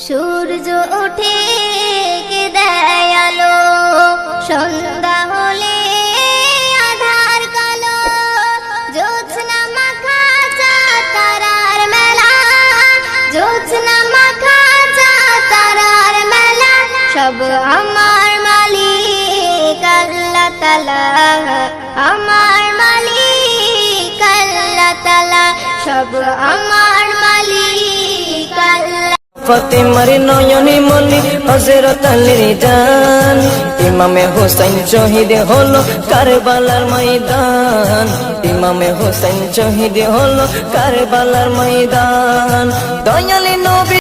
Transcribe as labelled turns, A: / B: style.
A: সূর্য ওঠে কে দেয় আলো, সন্ধ্যা হলে আধার কালো, জ্যোৎস্না মাখা চাঁদ তারার মেলা, জ্যোৎস্না মাখা চাঁদ তারার মেলা, সব আমার মালিক আল্লাহ তাআলা, আমার মালিক আল্লাহ তাআলা, সব আমার মালিক আল্লাহ।
B: ফাতেমার নয়নে মনি হযরত আলীর জান, ইমামে হোসেন শহীদ হলো কারবালার ময়দান, ইমামে হোসেন শহীদ হলো কারবালার ময়দান। দয়ালি নবী